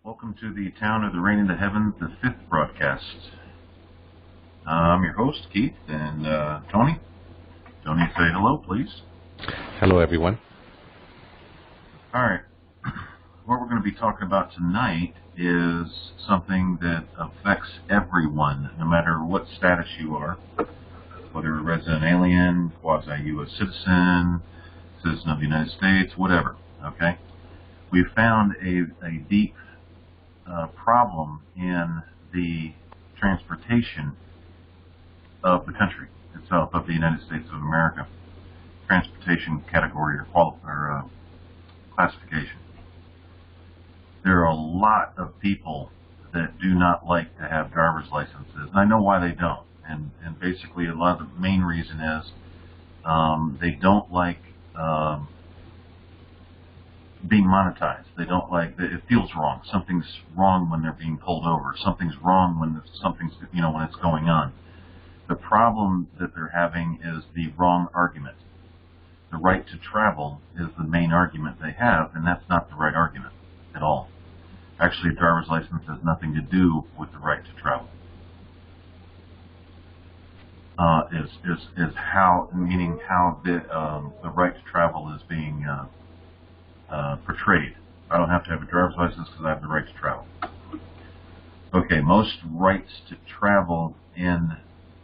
Welcome to the Town of the Rain in the Heavens, the 5th broadcast. I'm your host, Keith, and Tony. Tony, say hello, please. Hello, everyone. All right. What we're going to be talking about tonight is something that affects everyone, no matter what status you are, whether a resident alien, quasi-U.S. citizen, citizen of the United States, whatever, okay? We've found a deep problem in the transportation of the country itself, of the United States of America, transportation category or classification. There are a lot of people that do not like to have driver's licenses, and I know why they don't. And basically, a lot of the main reason is they don't like being monetized. They don't like that. It feels wrong. Something's wrong when they're being pulled over. Something's wrong when when it's going on. The problem that they're having is the wrong argument. The right to travel is the main argument they have, and that's not the right argument at all. Actually, a driver's license has nothing to do with the right to travel. Is how the right to travel is being portrayed. I don't have to have a driver's license because I have the right to travel. Okay, most rights to travel in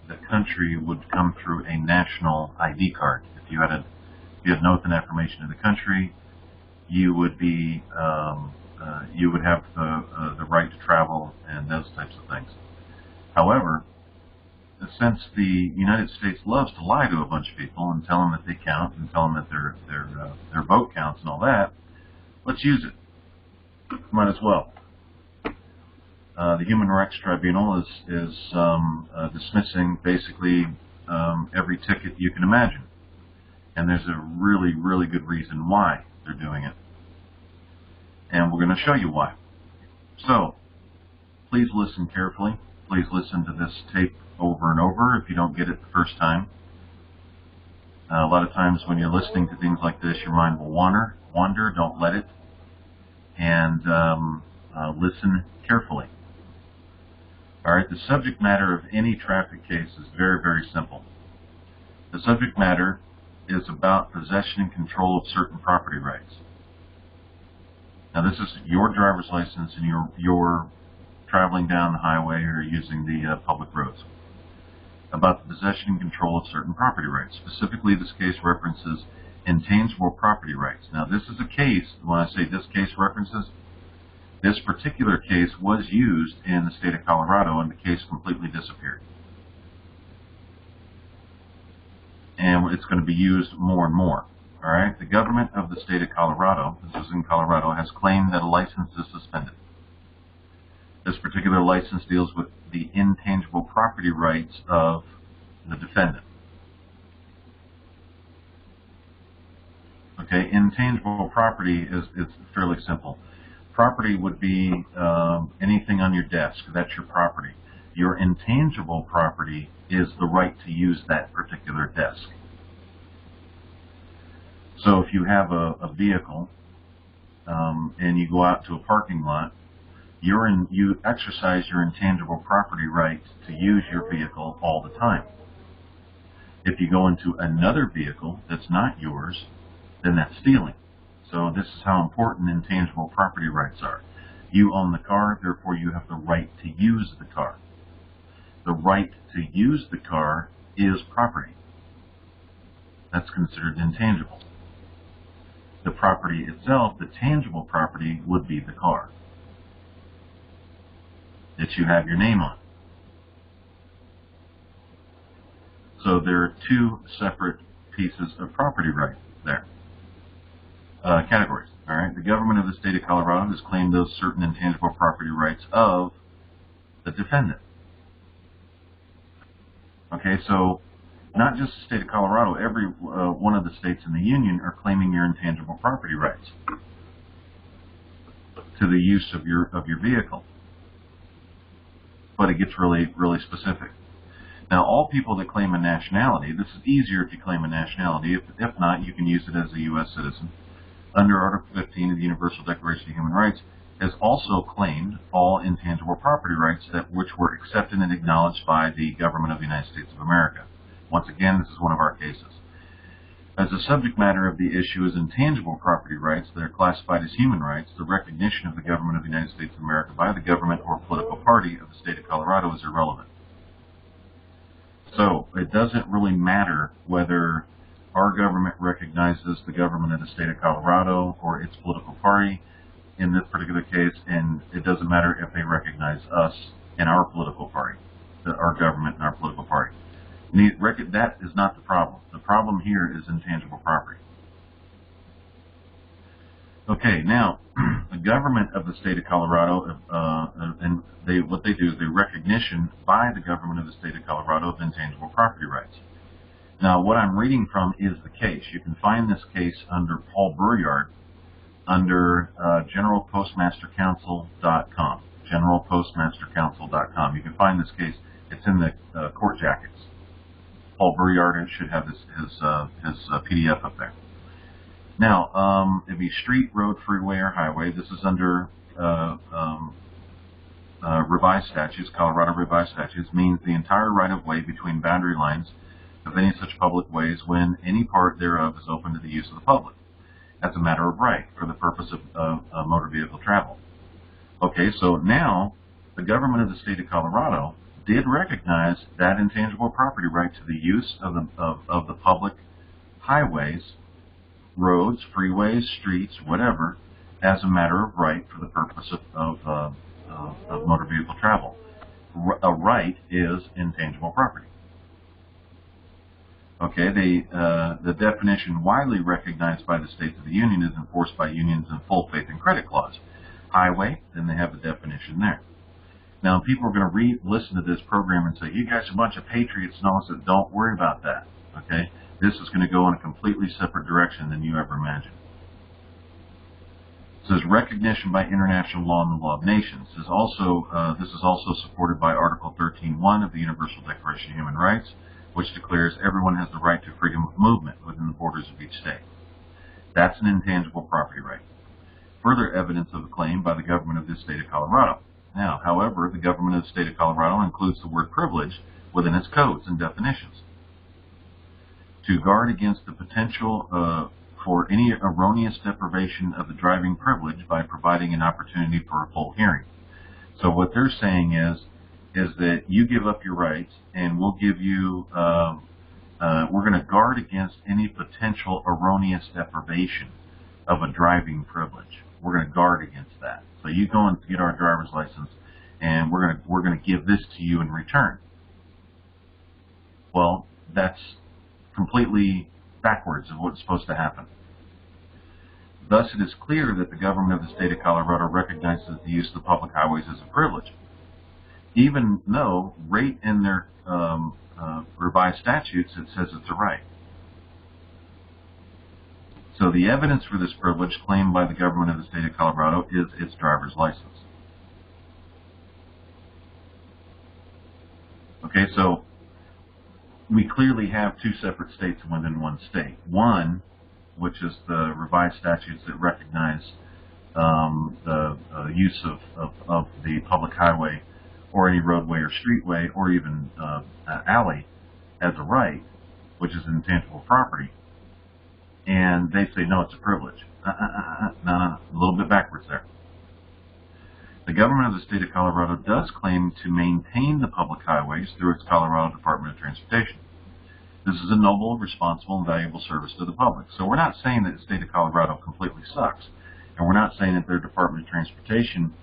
the country would come through a national ID card. If you had an oath and affirmation of the country, you would be you would have the right to travel and those types of things. However, since the United States loves to lie to a bunch of people and tell them that they count and tell them that their vote counts and all that, let's use it. Might as well. The Human Rights Tribunal is dismissing basically every ticket you can imagine, and there's a really, really good reason why they're doing it, and we're going to show you why. So, please listen carefully. Please listen to this tape over and over if you don't get it the first time. A lot of times when you're listening to things like this, your mind will wander. Don't let it. And listen carefully. All right, the subject matter of any traffic case is very, very simple. The subject matter is about possession and control of certain property rights. Now, this is your driver's license and you're traveling down the highway or using the public roads. About the possession and control of certain property rights. Specifically, this case references intangible property rights. Now, this is a case, when I say this case references, this particular case was used in the state of Colorado, and the case completely disappeared. And it's going to be used more and more. All right? The government of the state of Colorado, this is in Colorado, has claimed that a license is suspended. This particular license deals with the intangible property rights of the defendant. Okay, intangible property is fairly simple. Property would be anything on your desk. That's your property. Your intangible property is the right to use that particular desk. So if you have a vehicle and you go out to a parking lot, you exercise your intangible property right to use your vehicle all the time. If you go into another vehicle that's not yours, then that's stealing. So this is how important intangible property rights are. You own the car, therefore you have the right to use the car. The right to use the car is property. That's considered intangible. The property itself, the tangible property, would be the car that you have your name on. So there are two separate pieces of property right there. Categories. All right. The government of the state of Colorado has claimed those certain intangible property rights of the defendant. Okay, so not just the state of Colorado, every one of the states in the union are claiming your intangible property rights to the use of your vehicle. But it gets really, really specific. Now, all people that claim a nationality, this is easier if you claim a nationality. If not, you can use it as a U.S. citizen. Under Article 15 of the Universal Declaration of Human Rights, has also claimed all intangible property rights which were accepted and acknowledged by the government of the United States of America. Once again, this is one of our cases. As the subject matter of the issue is intangible property rights that are classified as human rights, the recognition of the government of the United States of America by the government or political party of the state of Colorado is irrelevant. So it doesn't really matter whether our government recognizes the government of the state of Colorado or its political party in this particular case, and it doesn't matter if they recognize us and our political party, our government and our political party. That is not the problem. The problem here is intangible property. Okay, now, the government of the state of Colorado, and what they do is the recognition by the government of the state of Colorado of intangible property rights. Now, what I'm reading from is the case. You can find this case under Paul Brouillard under generalpostmastercouncil.com. Generalpostmastercouncil.com. You can find this case. It's in the court jackets. Paul Brouillard should have his PDF up there. Now, it'd be street, road, freeway, or highway. This is under revised statutes, Colorado revised statutes, means the entire right-of-way between boundary lines of any such public ways when any part thereof is open to the use of the public, as a matter of right, for the purpose of motor vehicle travel. Okay, so now the government of the state of Colorado did recognize that intangible property right to the use of the public highways, roads, freeways, streets, whatever, as a matter of right for the purpose of motor vehicle travel. A right is intangible property. Okay, the definition widely recognized by the states of the Union is enforced by unions in full faith and credit clause. Highway, then they have the definition there. Now, people are going to listen to this program and say, you guys are a bunch of patriots and all this. Don't worry about that. Okay? This is going to go in a completely separate direction than you ever imagined. It says recognition by international law and the law of nations. This is also supported by Article 13.1 of the Universal Declaration of Human Rights, which declares everyone has the right to freedom of movement within the borders of each state. That's an intangible property right. Further evidence of the claim by the government of the state of Colorado. Now, however, the government of the state of Colorado includes the word privilege within its codes and definitions to guard against the potential for any erroneous deprivation of the driving privilege by providing an opportunity for a full hearing. So what they're saying is that you give up your rights and we'll give you, we're going to guard against any potential erroneous deprivation of a driving privilege. We're going to guard against that. So you go and get our driver's license, and we're going to give this to you in return. Well, that's completely backwards of what's supposed to happen. Thus, it is clear that the government of the state of Colorado recognizes the use of the public highways as a privilege, even though right in their revised statutes it says it's a right. So the evidence for this privilege claimed by the government of the state of Colorado is its driver's license. Okay, so we clearly have two separate states within one state. One, which is the revised statutes that recognize the use of the public highway or any roadway or streetway or even alley as a right, which is intangible property. And they say, no, it's a privilege. No, a little bit backwards there. The government of the state of Colorado does claim to maintain the public highways through its Colorado Department of Transportation. This is a noble, responsible, and valuable service to the public. So we're not saying that the state of Colorado completely sucks. And we're not saying that their Department of Transportation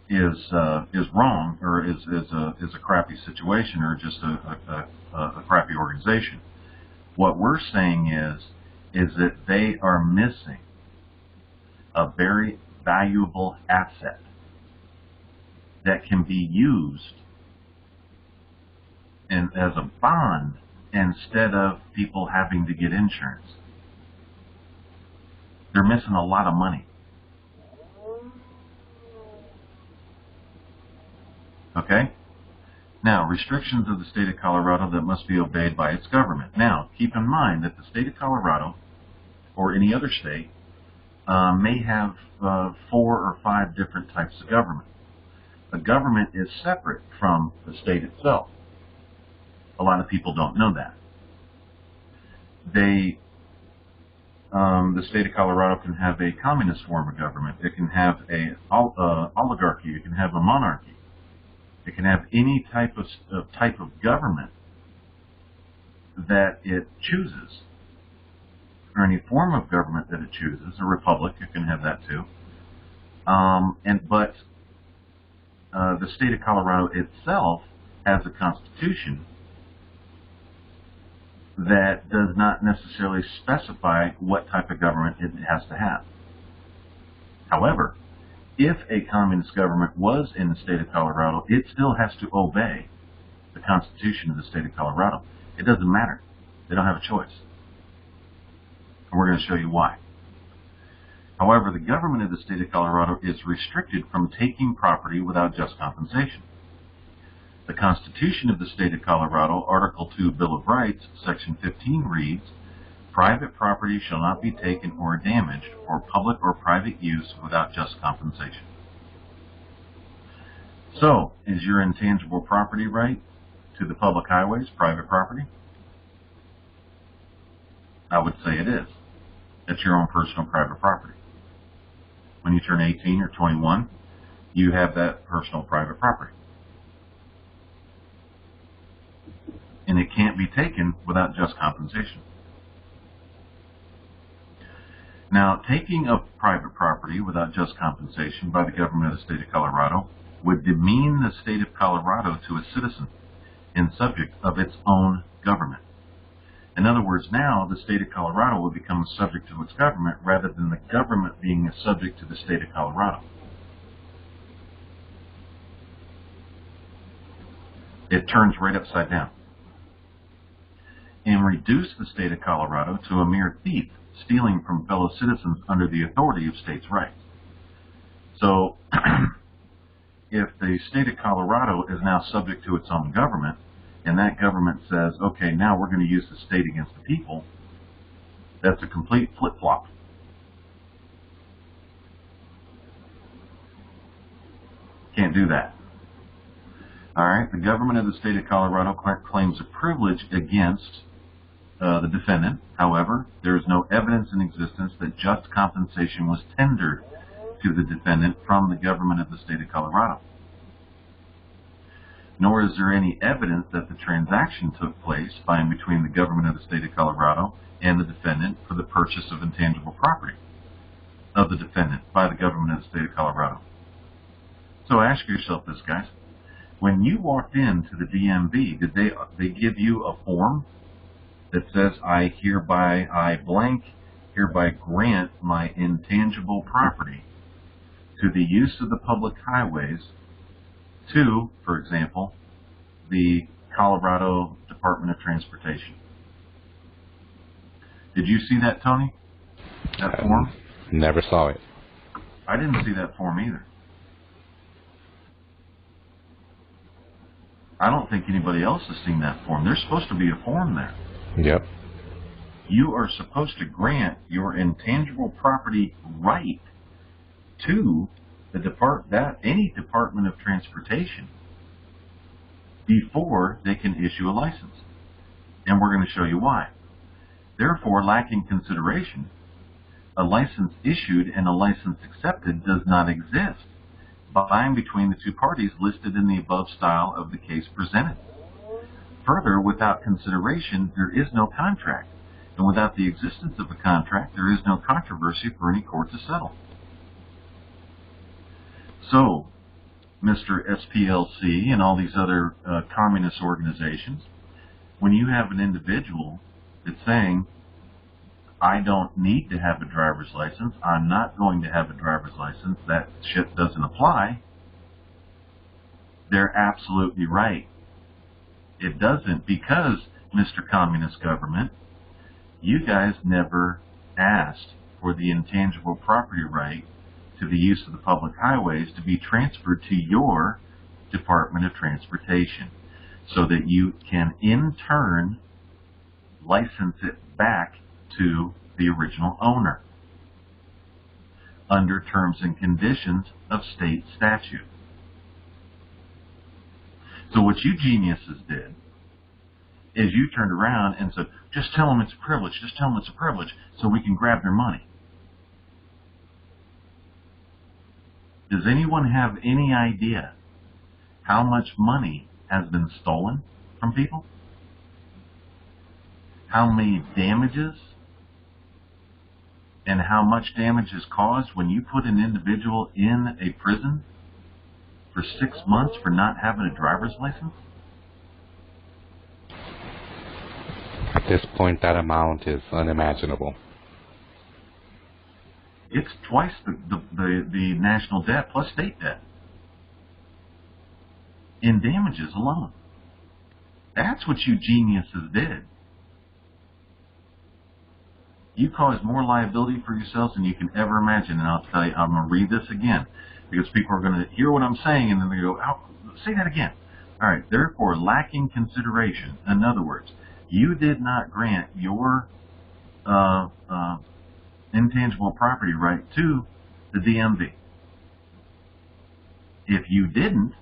is wrong or is a crappy situation or just a crappy organization. What we're saying is that they are missing a very valuable asset that can be used as a bond instead of people having to get insurance. They're missing a lot of money. Okay? Now, restrictions of the state of Colorado that must be obeyed by its government. Now, keep in mind that the state of Colorado, or any other state, may have 4 or 5 different types of government. A government is separate from the state itself. A lot of people don't know that. The state of Colorado can have a communist form of government. It can have a oligarchy. It can have a monarchy. It can have any type of government that it chooses, or any form of government that it chooses. A republic, it can have that too. But the state of Colorado itself has a constitution that does not necessarily specify what type of government it has to have. However, if a communist government was in the state of Colorado, it still has to obey the Constitution of the state of Colorado. It doesn't matter. They don't have a choice. And we're going to show you why. However, the government of the state of Colorado is restricted from taking property without just compensation. The Constitution of the State of Colorado, Article 2, Bill of Rights, Section 15 reads, "Private property shall not be taken or damaged for public or private use without just compensation." So, is your intangible property right to the public highways private property? I would say it is. It's your own personal private property. When you turn 18 or 21, you have that personal private property. And it can't be taken without just compensation. Now, taking of private property without just compensation by the government of the state of Colorado would demean the state of Colorado to a citizen and subject of its own government. In other words, now the state of Colorado will become a subject to its government rather than the government being a subject to the state of Colorado. It turns right upside down. And reduce the state of Colorado to a mere thief, stealing from fellow citizens under the authority of states' rights. So, if the state of Colorado is now subject to its own government, and that government says, okay, now we're going to use the state against the people, that's a complete flip-flop. Can't do that. All right, the government of the state of Colorado claims a privilege against the defendant. However, there is no evidence in existence that just compensation was tendered to the defendant from the government of the state of Colorado. Nor is there any evidence that the transaction took place by and between the government of the state of Colorado and the defendant for the purchase of intangible property of the defendant by the government of the state of Colorado. So ask yourself this, guys. When you walked into the DMV, did they give you a form that says, I hereby grant my intangible property to the use of the public highways to, for example, the Colorado Department of Transportation? Did you see that, Tony? That form? Never saw it. I didn't see that form either. I don't think anybody else has seen that form. There's supposed to be a form there. Yep. You are supposed to grant your intangible property right to any Department of Transportation before they can issue a license. And we're going to show you why. Therefore, lacking consideration, a license issued and a license accepted does not exist by and between the two parties listed in the above style of the case presented. Further, without consideration, there is no contract, and without the existence of a contract, there is no controversy for any court to settle. So, Mr. SPLC and all these other communist organizations, when you have an individual that's saying, I don't need to have a driver's license, I'm not going to have a driver's license, that shit doesn't apply, they're absolutely right. It doesn't, because, Mr. Communist Government, you guys never asked for the intangible property right to the use of the public highways to be transferred to your Department of Transportation so that you can in turn license it back to the original owner. under terms and conditions of state statute. So what you geniuses did is you turned around and said, just tell them it's a privilege, just tell them it's a privilege so we can grab their money. Does anyone have any idea how much money has been stolen from people? How many damages and how much damage is caused when you put an individual in a prison for 6 months for not having a driver's license? At this point, that amount is unimaginable. It's twice the national debt plus state debt in damages alone. That's what you geniuses did. You caused more liability for yourselves than you can ever imagine. And I'll tell you, I'm going to read this again because people are going to hear what I'm saying and then they go, oh, say that again. All right, therefore, lacking consideration. In other words, you did not grant your intangible property right to the DMV. If you didn't,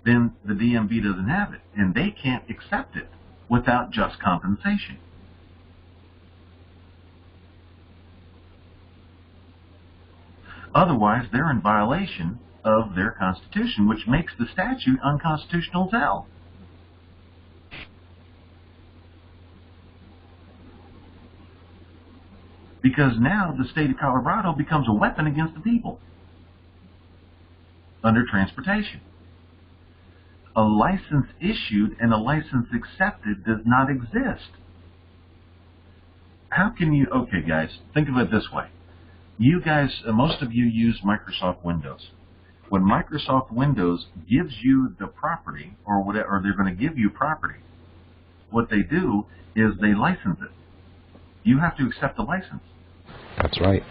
then the DMV doesn't have it, and they can't accept it without just compensation. Otherwise, they're in violation of their Constitution, which makes the statute unconstitutional as hell. Because now the state of Colorado becomes a weapon against the people under transportation. A license issued and a license accepted does not exist. How can you, okay guys, think of it this way. You guys, most of you use Microsoft Windows. When Microsoft Windows gives you the property, or whatever, or they're going to give you property, what they do is they license it. You have to accept the license. That's right.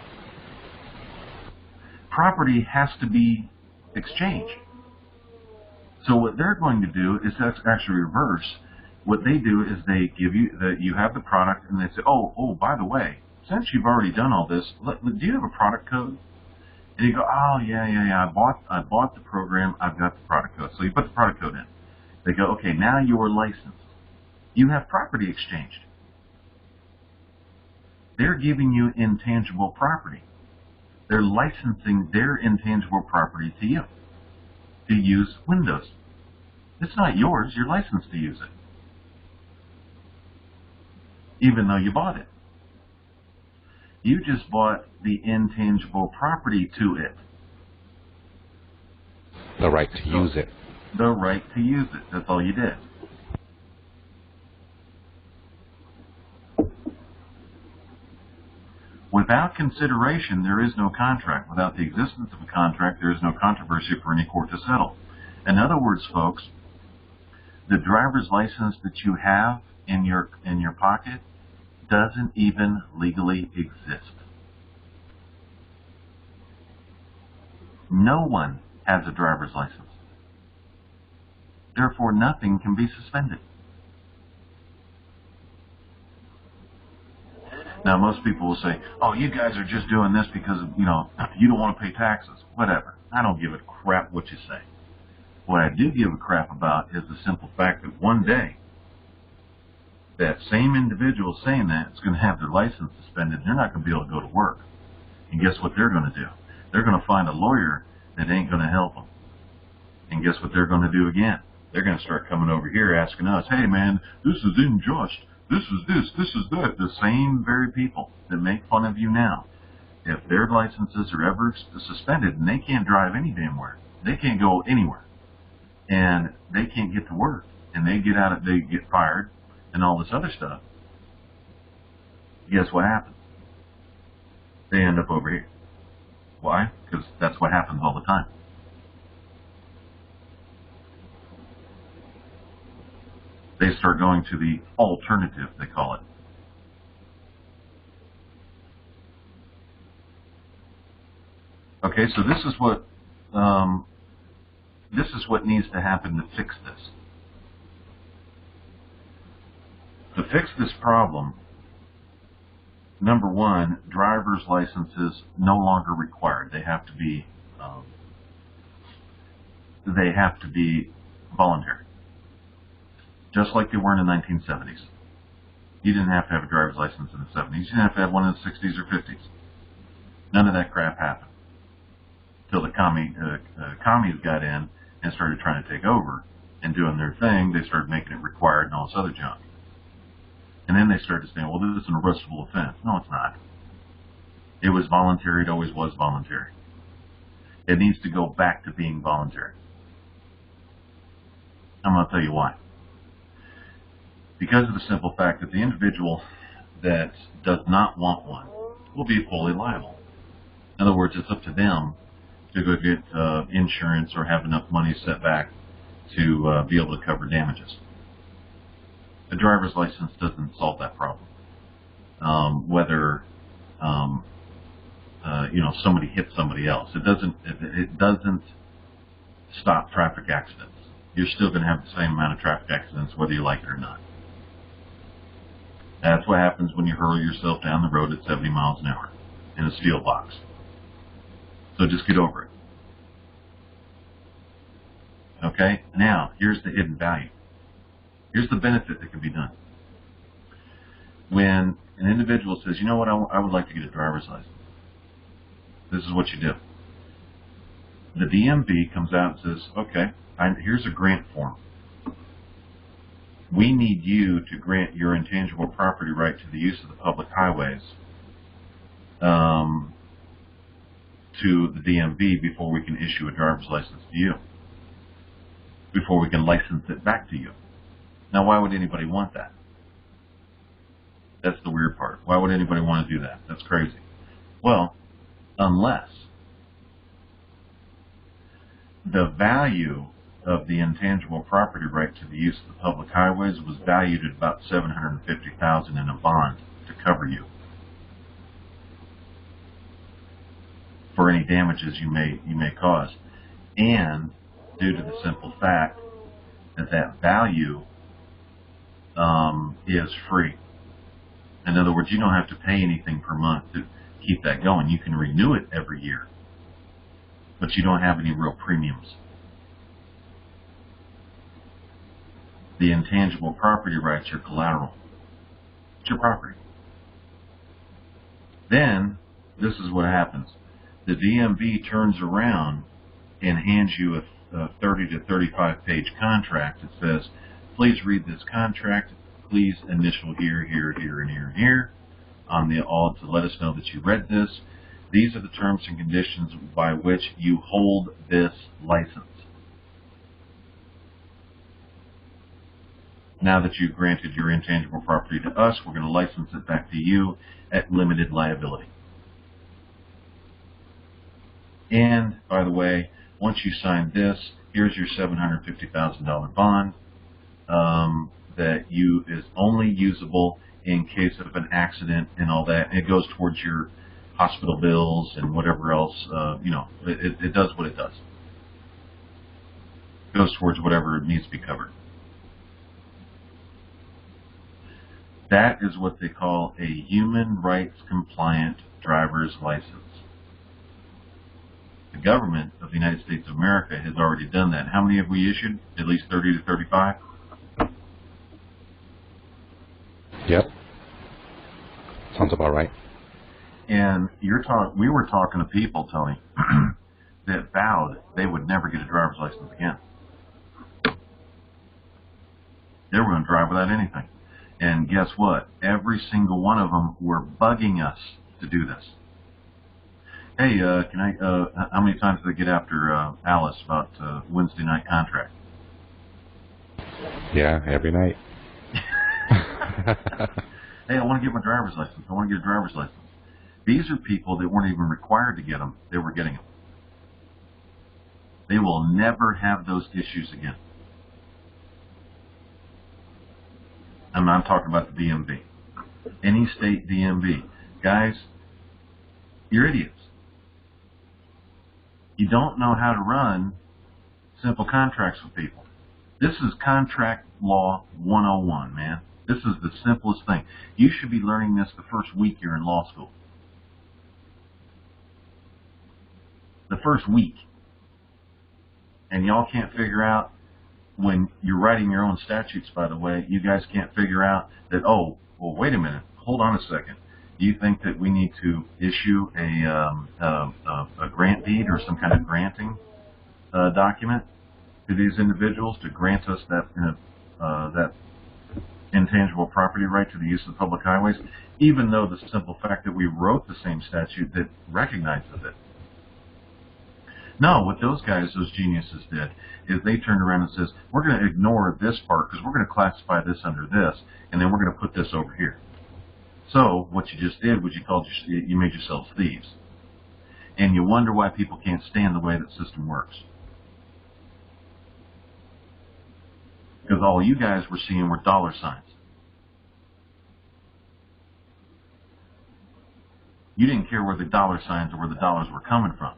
Property has to be exchanged. So what they're going to do is actually reverse. What they do is they give you you have the product, and they say, oh, by the way, since you've already done all this, do you have a product code? And you go, oh yeah, I bought the program, I've got the product code. So you put the product code in. They go, okay, now you're licensed. You have property exchanged. They're giving you intangible property. They're licensing their intangible property to you to use Windows. It's not yours, you're licensed to use it, even though you bought it. You just bought the intangible property to it. The right to use it. The right to use it. That's all you did. Without consideration, there is no contract. Without the existence of a contract, there is no controversy for any court to settle. In other words, folks, the driver's license that you have in your pocket doesn't even legally exist. No one has a driver's license. Therefore, nothing can be suspended. Now, most people will say, oh, you guys are just doing this because, you don't want to pay taxes. Whatever. I don't give a crap what you say. What I do give a crap about is the simple fact that one day, that same individual saying that is going to have their license suspended. They're not going to be able to go to work. And guess what they're going to do? They're going to find a lawyer that ain't going to help them. And guess what they're going to do again? They're going to start coming over here asking us, hey, man, this is unjust. This is this, this is that. The same very people that make fun of you now, if their licenses are ever suspended and they can't drive any damn where, they can't go anywhere, and they can't get to work, and they get fired, and all this other stuff, guess what happens? They end up over here. Why? Because that's what happens all the time. They start going to the alternative, they call it. Okay, so this is what needs to happen to fix this. To fix this problem, number one, driver's licenses no longer required. They have to be voluntary, just like they were in the 1970s. You didn't have to have a driver's license in the 70s. You didn't have to have one in the 60s or 50s. None of that crap happened till the commies got in and started trying to take over and doing their thing. They started making it required and all this other junk. And then they started saying, well, this is an arrestable offense. No, it's not. It was voluntary. It always was voluntary. It needs to go back to being voluntary. I'm going to tell you why. Because of the simple fact that the individual that does not want one will be fully liable. In other words, it's up to them to go get insurance or have enough money set back to be able to cover damages. A driver's license doesn't solve that problem. Whether somebody hits somebody else, it doesn't stop traffic accidents. You're still going to have the same amount of traffic accidents whether you like it or not. That's what happens when you hurl yourself down the road at 70 miles an hour in a steel box. So just get over it. Okay? Now, here's the hidden value. Here's the benefit that can be done. When an individual says, you know what, I would like to get a driver's license. This is what you do. The DMV comes out and says, okay, here's a grant form. We need you to grant your intangible property right to the use of the public highways to the DMV before we can issue a driver's license to you, before we can license it back to you. Now, why would anybody want that? That's the weird part. Why would anybody want to do that? That's crazy. Well, unless the value of the intangible property right to the use of the public highways was valued at about $750,000 in a bond to cover you for any damages you may cause, and due to the simple fact that that value is free. In other words, you don't have to pay anything per month to keep that going. You can renew it every year, but you don't have any real premiums. The intangible property rights are collateral. It's your property. Then, this is what happens. The DMV turns around and hands you a 30 to 35 page contract that says, please read this contract, please initial here, here, here, and here, and here, on the all to let us know that you read this. These are the terms and conditions by which you hold this license. Now that you've granted your intangible property to us, we're going to license it back to you at limited liability. And, by the way, once you sign this, here's your $750,000 bond that is only usable in case of an accident and all that. And it goes towards your hospital bills and whatever else. It does what it does. It goes towards whatever needs to be covered. That is what they call a human rights compliant driver's license. The government of the United States of America has already done that. How many have we issued? At least 30 to 35? Yep. Sounds about right. And we were talking to people, Tony, that vowed they would never get a driver's license again. They were going to drive without anything. And guess what? Every single one of them were bugging us to do this. Hey, how many times did they get after Alice about Wednesday night contract? Yeah, every night. Hey, I want to get my driver's license. I want to get a driver's license. These are people that weren't even required to get them. They were getting them. They will never have those issues again. I'm talking about the DMV. Any state DMV. Guys, you're idiots. You don't know how to run simple contracts with people. This is contract law 101, man. This is the simplest thing. You should be learning this the first week you're in law school. The first week. And y'all can't figure out, when you're writing your own statutes, by the way, you guys can't figure out that, oh, well, wait a minute, hold on a second. Do you think that we need to issue a grant deed or some kind of granting document to these individuals to grant us that intangible property right to the use of public highways, even though the simple fact that we wrote the same statute that recognizes it? No, what those guys, those geniuses, did is they turned around and says, we're going to ignore this part because we're going to classify this under this, and then we're going to put this over here. So what you just did was you made yourselves thieves. And you wonder why people can't stand the way that system works. Because all you guys were seeing were dollar signs. You didn't care where the dollar signs or where the dollars were coming from.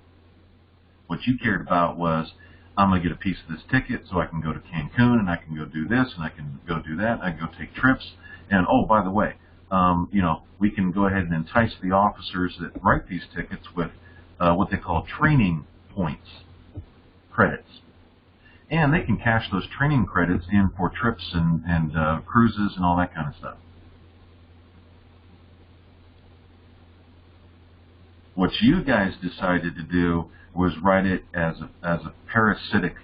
What you cared about was, I'm going to get a piece of this ticket so I can go to Cancun and I can go do this and I can go do that and I can go take trips. And, oh, by the way, we can go ahead and entice the officers that write these tickets with what they call training points, credits. And they can cash those training credits in for trips and cruises and all that kind of stuff. What you guys decided to do was write it as a parasitic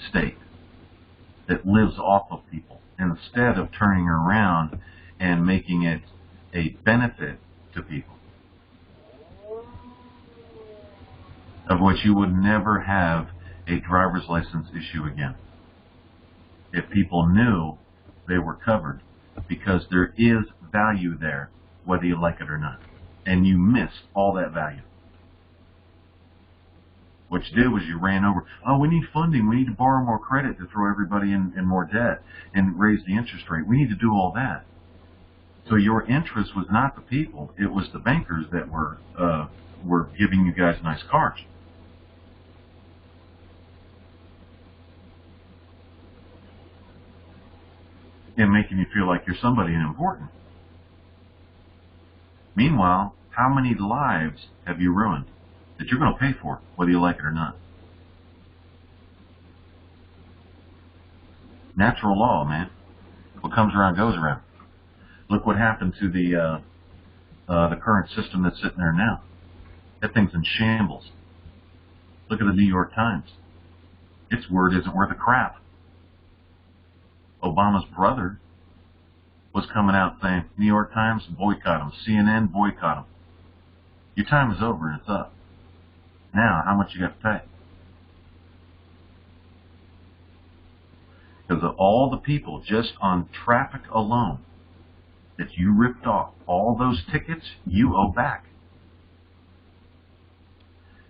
state that lives off of people, instead of turning around and making it a benefit to people, of which you would never have a driver's license issue again if people knew they were covered, because there is value there whether you like it or not, and you miss all that value. What you did was you ran over, oh, we need funding, we need to borrow more credit to throw everybody in more debt and raise the interest rate. We need to do all that. So your interest was not the people, it was the bankers that were giving you guys nice cars. And making you feel like you're somebody and important. Meanwhile, how many lives have you ruined that you're going to pay for, whether you like it or not? Natural law, man. What comes around goes around. Look what happened to the current system that's sitting there now. That thing's in shambles. Look at the New York Times. Its word isn't worth a crap. Obama's brother was coming out saying, New York Times, boycott them. CNN, boycott them. Your time is over and it's up. Now, how much you got to pay? Because of all the people just on traffic alone that you ripped off, all those tickets you owe back.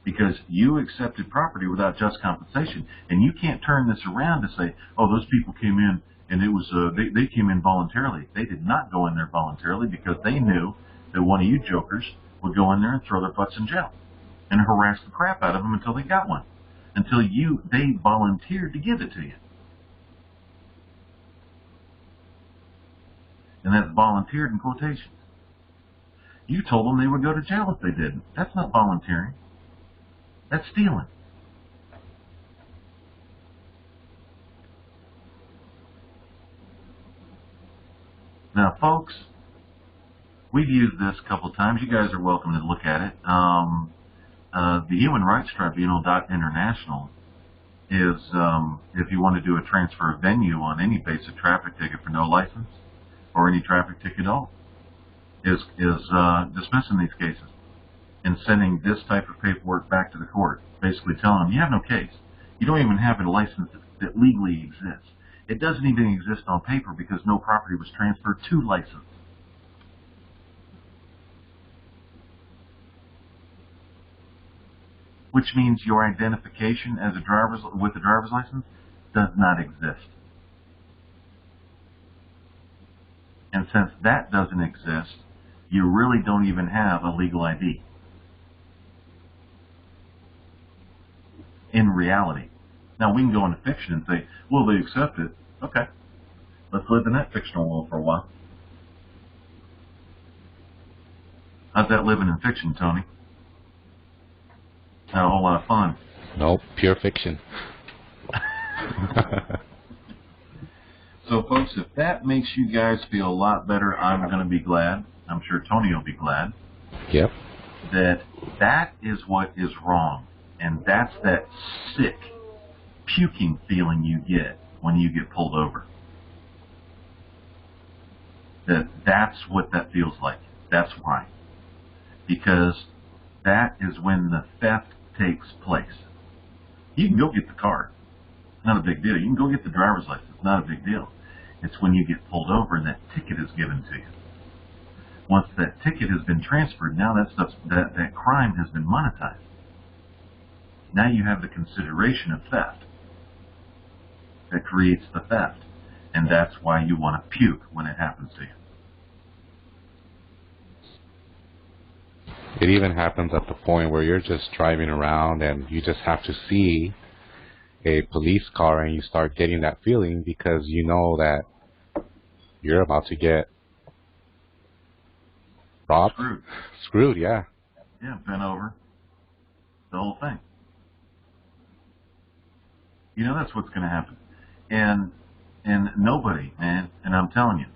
Because you accepted property without just compensation. And you can't turn this around to say, oh, those people came in and it was they came in voluntarily. They did not go in there voluntarily because they knew that one of you jokers would go in there and throw their butts in jail and harass the crap out of them until they got one, until they volunteered to give it to you. And that's volunteered in quotations. You told them they would go to jail if they didn't. That's not volunteering. That's stealing. Now, folks, we've used this a couple of times. You guys are welcome to look at it. The Human Rights Tribunal International is, if you want to do a transfer of venue on any basic traffic ticket for no license or any traffic ticket at all, is dismissing these cases and sending this type of paperwork back to the court, basically telling them, you have no case. You don't even have a license that legally exists. It doesn't even exist on paper because no property was transferred to license. Which means your identification as with a driver's license does not exist. And since that doesn't exist, you really don't even have a legal ID. In reality. Now, we can go into fiction and say, well, they accept it. Okay. Let's live in that fictional world for a while. How's that living in fiction, Tony? Had a whole lot of fun. Nope, pure fiction. So, folks, if that makes you guys feel a lot better, I'm going to be glad. I'm sure Tony will be glad. Yep. That is what is wrong. And that's that sick, puking feeling you get when you get pulled over. That's what that feels like. That's why. Because that is when the theft takes place. You can go get the card. Not a big deal. You can go get the driver's license. Not a big deal. It's when you get pulled over and that ticket is given to you. Once that ticket has been transferred, now that crime has been monetized. Now you have the consideration of theft. That creates the theft. And that's why you want to puke when it happens to you. It even happens at the point where you're just driving around and you just have to see a police car and you start getting that feeling because you know that you're about to get robbed. Screwed, yeah. Yeah, bent over. The whole thing. You know that's what's going to happen. And nobody, man, and I'm telling you,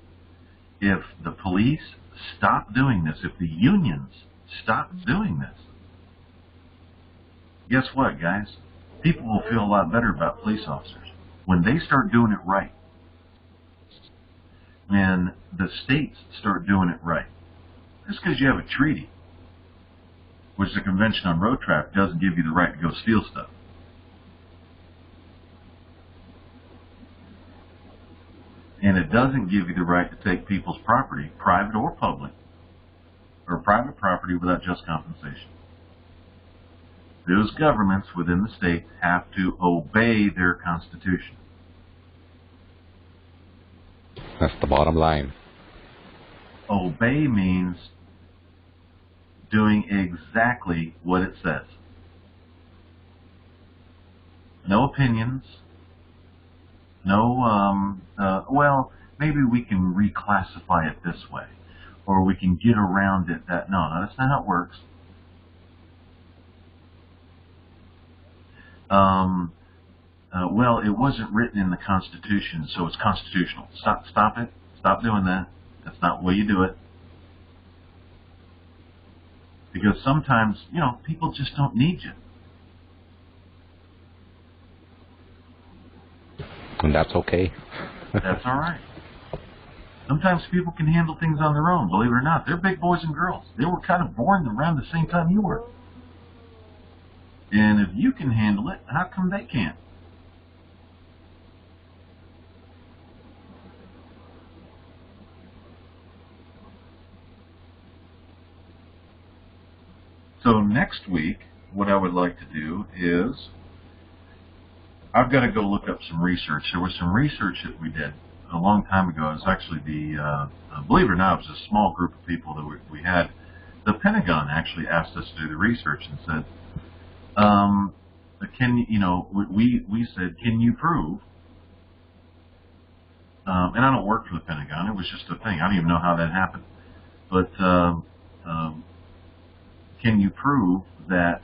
if the police stop doing this, if the unions stop doing this, guess what, guys? People will feel a lot better about police officers when they start doing it right. When the states start doing it right. Just because you have a treaty, which the Convention on Road Traffic doesn't give you the right to go steal stuff. And it doesn't give you the right to take people's property, private or public, or private property without just compensation. Those governments within the state have to obey their constitution. That's the bottom line. Obey means doing exactly what it says. No opinions. No, well, maybe we can reclassify it this way. Or we can get around it that... No, that's not how it works. Well, it wasn't written in the Constitution, so it's constitutional. Stop it. Stop doing that. That's not the way you do it. Because sometimes, people just don't need you. And that's okay. That's all right. Sometimes people can handle things on their own, believe it or not. They're big boys and girls. They were kind of born around the same time you were. And if you can handle it, how come they can't? So next week, what I would like to do is, I've got to go look up some research. There was some research that we did a long time ago. It was actually believe it or not, it was a small group of people that we had. The Pentagon actually asked us to do the research and said, we said, can you prove, and I don't work for the Pentagon, it was just a thing. I don't even know how that happened. But can you prove that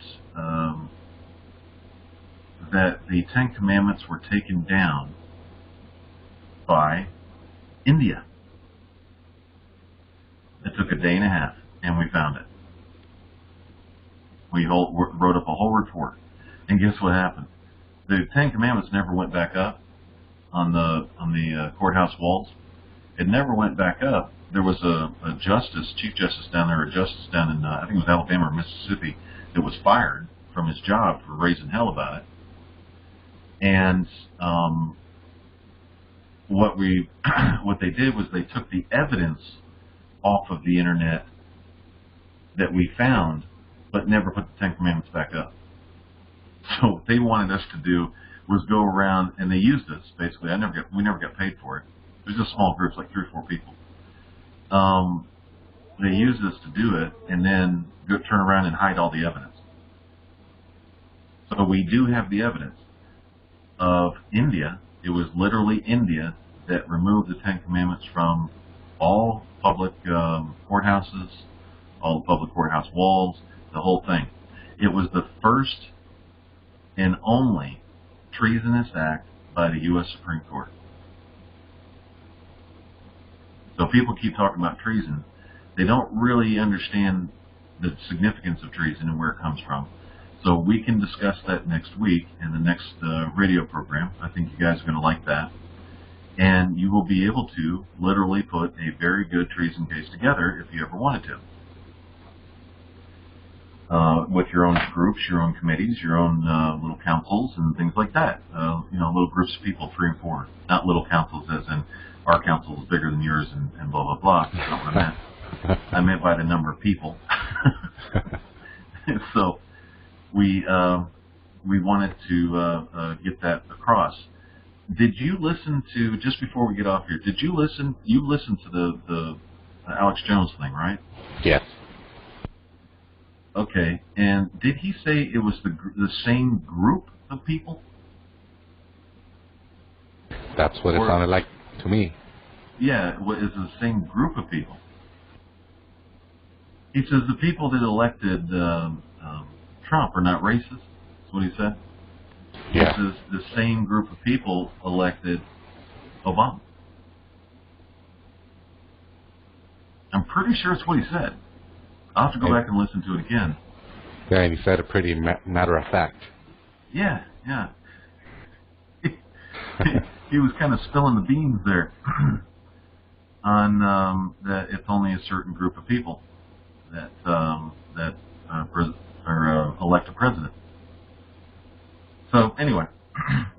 that the Ten Commandments were taken down by India? It took a day and a half, and we found it. We wrote up a whole report, and guess what happened? The Ten Commandments never went back up on the courthouse walls. It never went back up. There was a chief justice down there, a justice down in I think it was Alabama or Mississippi, that was fired from his job for raising hell about it. And what they did was they took the evidence off of the internet that we found, but never put the Ten Commandments back up. So what they wanted us to do was go around, and they used us basically. We never got paid for it. It was just small groups, like 3 or 4 people. They used us to do it, and then turn around and hide all the evidence. So we do have the evidence of India. It was literally India that removed the Ten Commandments from all public courthouses, all the public courthouse walls, the whole thing. It was the first and only treasonous act by the U.S. Supreme Court. So people keep talking about treason. They don't really understand the significance of treason and where it comes from. So we can discuss that next week in the next radio program. I think you guys are going to like that. And you will be able to literally put a very good treason case together if you ever wanted to. With your own groups, your own committees, your own little councils and things like that. Little groups of people, 3 and 4. Not little councils as in our council is bigger than yours and blah, blah, blah. That's not what I meant. I meant by the number of people. So we wanted to get that across. Did you listen to, just before we get off here, you listened to the Alex Jones thing, right? Yes. Okay, and did he say it was the same group of people? That's what it sounded like to me. Yeah, it was the same group of people. He says the people that elected Trump are not racist. That's what he said. Yeah. He says the same group of people elected Obama. I'm pretty sure it's what he said. I'll have to go back and listen to it again. Yeah, and he said it pretty matter of fact. Yeah. He was kind of spilling the beans there on that it's only a certain group of people that elect a president. So anyway,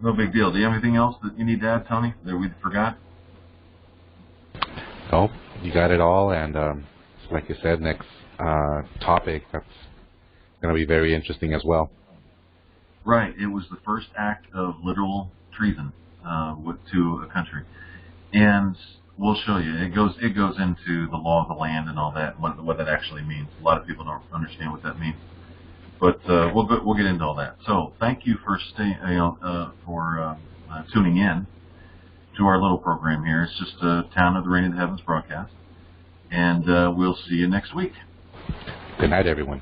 no big deal. Do you have anything else that you need to add, Tony, that we forgot? Nope, you got it all. And like you said, next topic that's going to be very interesting as well. Right. It was the first act of literal treason to a country, and we'll show you. It goes into the law of the land and all that, what that actually means. A lot of people don't understand what that means, but we'll get into all that. So thank you for tuning in to our little program here. It's just a Town of the Rain of the Heavens broadcast, and we'll see you next week. Good night, everyone.